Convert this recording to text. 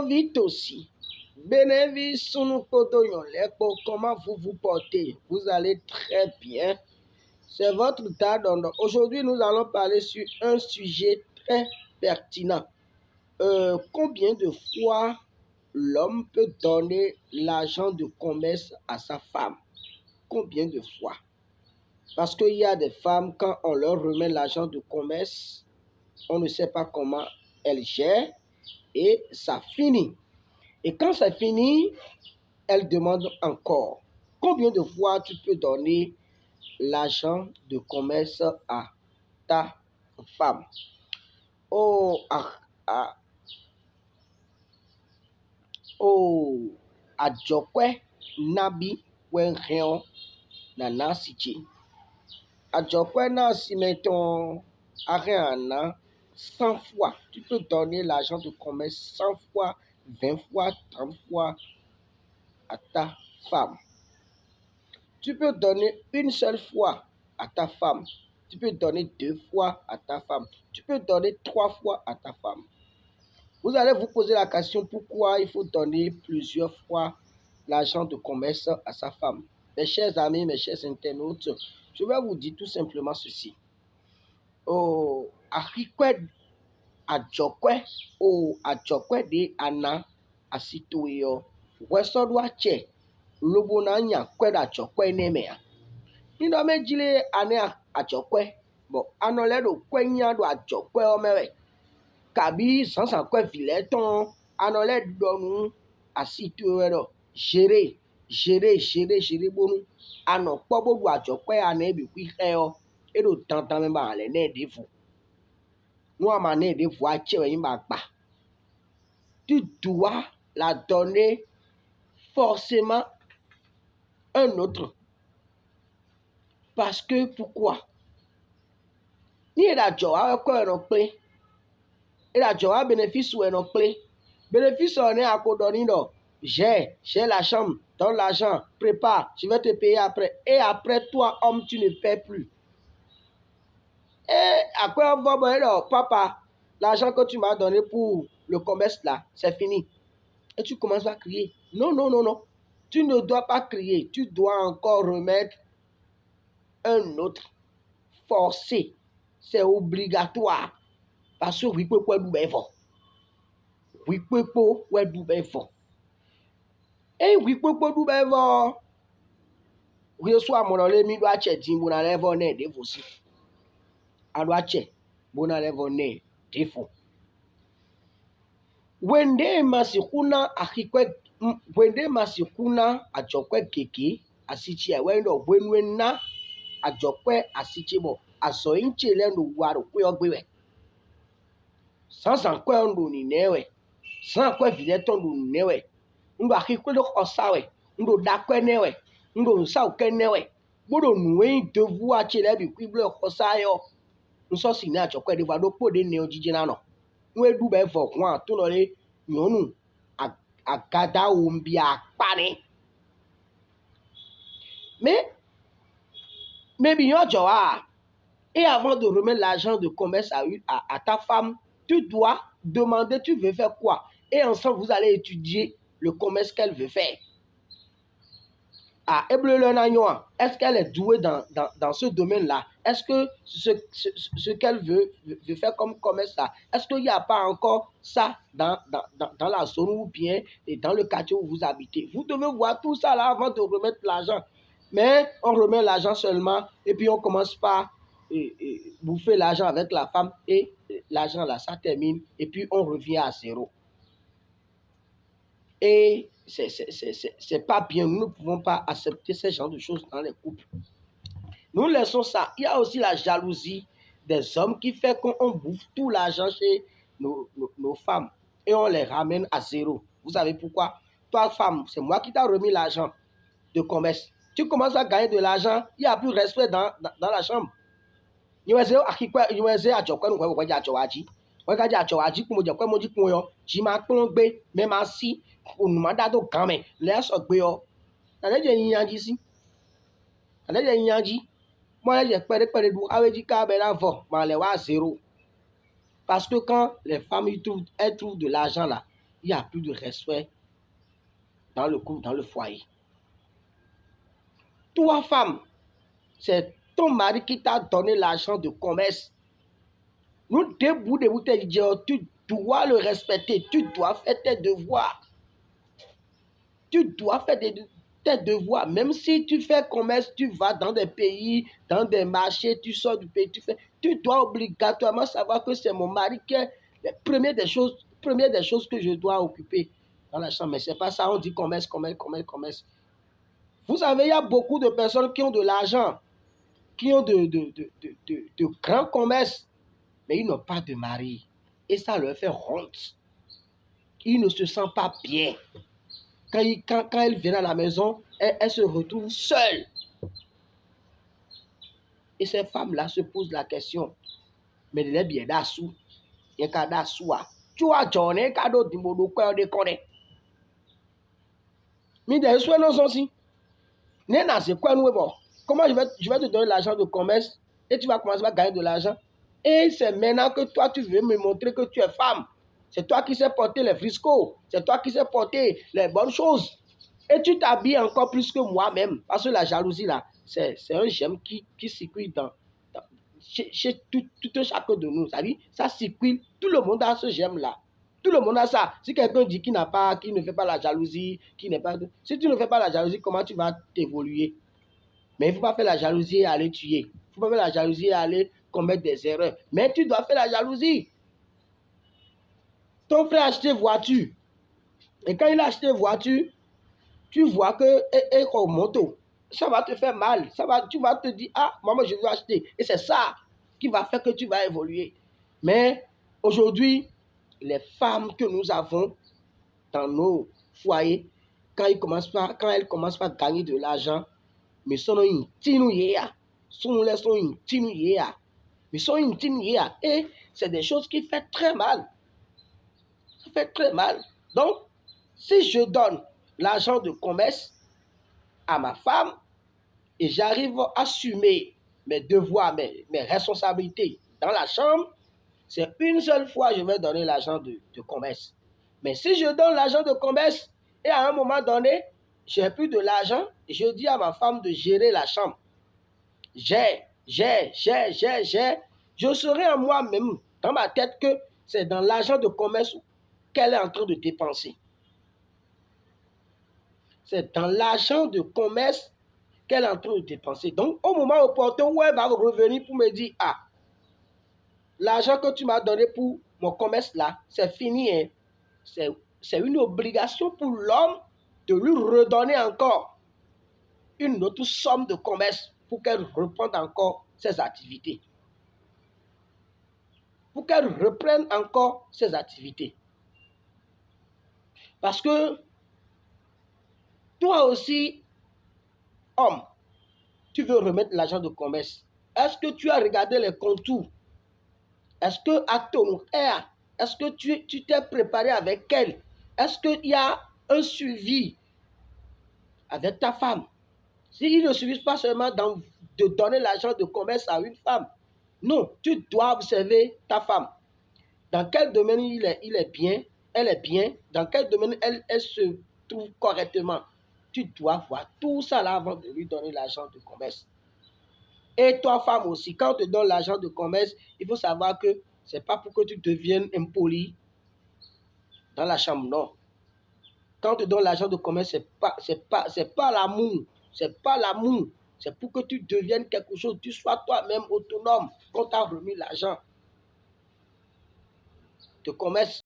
vite aussi. Bénéfice nous comment vous vous portez? Vous allez très bien. C'est votre temps. Aujourd'hui, nous allons parler sur un sujet très pertinent. Combien de fois l'homme peut donner l'argent de commerce à sa femme? Combien de fois? Parce qu'il y a des femmes, quand on leur remet l'argent de commerce, on ne sait pas comment elles gèrent et ça finit. Et quand ça finit, elles demandent encore. Combien de fois tu peux donner l'argent de commerce à ta femme? Oh, adjokwe nabi wenreon nana sichi. Adjokwe na si mettons ariana 100 fois. Tu peux donner l'argent de commerce 100 fois, 20 fois, 30 fois à ta femme. Tu peux donner une seule fois à ta femme. Tu peux donner 2 fois à ta femme. Tu peux donner 3 fois à ta femme. Vous allez vous poser la question pourquoi il faut donner plusieurs fois l'argent de commerce à sa femme. Mes chers amis, mes chers internautes, je vais vous dire tout simplement ceci. Adjokwe de ana asitoyo. Wesodwa che lobona nya kwe adjokwe nemea. Nido mejile ane adjokwe. Bon, anole do kwe nya do adjokwe omewe. Kabi sansan kwe fileton anole donu asitoyo. Géré bonu. Ano kpobo do adjokwe ane bi kwi kheo. Edo tantan memba ale ne defu. Nous amener des voix tu dois la donner forcément un autre. Parce que pourquoi? Ni la joie quoi non plein. Et la joie bénéfice ou non plein. Bénéfice on est à codoni non. J'ai la chambre, donne l'argent, prépare, je vais te payer après. Et après toi, homme, tu ne paies plus. Et après on va dire papa, l'argent que tu m'as donné pour le commerce là, c'est fini. Et tu commences à crier. Non. Tu ne dois pas crier. Tu dois encore remettre un autre. Forcé. C'est obligatoire. Parce que oui, peut et oui, oui, soit mon ami doit checker mon élève né de vous aussi. A doit checker mon élève né de vous. Wende masikuna ajokwe keke asichi wendo wenwenna ajokwe asichi bo aso inche lendo waro kwe ogbewe sansan kwe ndo ni newe san kwe vileton ndo ni newe ndo akikwe do osawe ndo dakwe newe ndo nsa uke newe bodo nuwe devu ache lebi kwible osayo nso si na ajokwe de wado pode ne ojije na no nwe du be fo kwa to no le nyonu agada ombi akpani. Mais bien joa. Et avant de remettre l'argent de commerce à ta femme, tu dois demander tu veux faire quoi. Et ensemble, vous allez étudier le commerce qu'elle veut faire. Est-ce qu'elle est douée dans ce domaine-là? Est-ce que ce qu'elle veut faire comme commerce là, est-ce qu'il n'y a pas encore ça dans la zone ou bien dans le quartier où vous habitez? Vous devez voir tout ça là avant de remettre l'argent. Mais on remet l'argent seulement et puis on commence par bouffer l'argent avec la femme et l'argent là, ça termine et puis on revient à zéro. Et c'est pas bien. Nous ne pouvons pas accepter ce genre de choses dans les couples. Nous laissons ça. Il y a aussi la jalousie des hommes qui fait qu'on bouffe tout l'argent chez nos femmes et on les ramène à zéro. Vous savez pourquoi? Toi, femme, c'est moi qui t'ai remis l'argent de commerce. Tu commences à gagner de l'argent, il n'y a plus de respect dans la chambre. Parce que quand les femmes elles trouvent de l'argent là, il n'y a plus de respect dans le couple, dans le foyer. Toi, femme, c'est ton mari qui t'a donné l'argent de commerce. Nous, debout, tu dois le respecter, tu dois faire tes devoirs. Tu dois faire tes devoirs. Même si tu fais commerce, tu vas dans des pays, dans des marchés, tu sors du pays, tu dois obligatoirement savoir que c'est mon mari qui est la première des choses que je dois occuper dans la chambre. Mais ce n'est pas ça, on dit commerce, commerce, commerce, commerce. Vous savez, il y a beaucoup de personnes qui ont de l'argent, qui ont de grands commerces, mais ils n'ont pas de mari. Et ça leur fait honte. Ils ne se sentent pas bien. Quand elle vient à la maison, elle se retrouve seule. Et ces femmes-là se posent la question, mais elle est bien d'assou. Il y a qu'à d'assou. Tu as donné cadeau de mon cœur de connaître. Mais des soins non sont si. Néna, c'est quoi nous? Comment je vais te donner l'argent de commerce et tu vas commencer à gagner de l'argent? Et c'est maintenant que toi, tu veux me montrer que tu es femme. C'est toi qui sais porter les friscos. C'est toi qui sais porter les bonnes choses. Et tu t'habilles encore plus que moi-même. Parce que la jalousie, là, c'est un germe qui circule chez tout chacun de nous. Ça circule. Tout le monde a ce germe-là. Tout le monde a ça. Si quelqu'un dit qu'il ne fait pas la jalousie, si tu ne fais pas la jalousie, comment tu vas t'évoluer? Mais il ne faut pas faire la jalousie et aller tuer. Il ne faut pas faire la jalousie et aller commettre des erreurs. Mais tu dois faire la jalousie. Ton frère a acheté voiture. Et quand il a acheté voiture, tu vois que moto, ça va te faire mal. Tu vas te dire, ah, maman, je veux acheter. Et c'est ça qui va faire que tu vas évoluer. Mais aujourd'hui, les femmes que nous avons dans nos foyers, quand elles commencent pas à gagner de l'argent, mais sont une tinouya, et c'est des choses qui font très mal. Ça fait très mal. Donc, si je donne l'argent de commerce à ma femme et j'arrive à assumer mes devoirs, mes responsabilités dans la chambre, c'est une seule fois que je vais donner l'argent de commerce. Mais si je donne l'argent de commerce et à un moment donné, j'ai plus de l'argent, je dis à ma femme de gérer la chambre. Je serai en moi-même, dans ma tête, que c'est dans l'argent de commerce qu'elle est en train de dépenser. C'est dans l'argent de commerce qu'elle est en train de dépenser. Donc, au moment opportun où elle va revenir pour me dire, ah, l'argent que tu m'as donné pour mon commerce là, c'est fini. Hein? C'est une obligation pour l'homme de lui redonner encore une autre somme de commerce pour qu'elle reprenne encore ses activités. Pour qu'elle reprenne encore ses activités. Parce que toi aussi, homme, tu veux remettre l'argent de commerce. Est-ce que tu as regardé les contours? Est-ce que à ton air, est-ce que tu t'es préparé avec elle? Est-ce qu'il y a un suivi avec ta femme? S'il ne suffit pas seulement de donner l'argent de commerce à une femme, non, tu dois observer ta femme. Dans quel domaine il est bien, elle est bien, dans quel domaine elle se trouve correctement. Tu dois voir tout ça là avant de lui donner l'argent de commerce. Et toi, femme aussi, quand on te donne l'argent de commerce, il faut savoir que ce n'est pas pour que tu deviennes impoli dans la chambre, non. Quand on te donne l'argent de commerce, c'est pas l'amour. C'est pas l'amour. C'est pour que tu deviennes quelque chose, tu sois toi-même autonome quand tu as remis l'argent de commerce.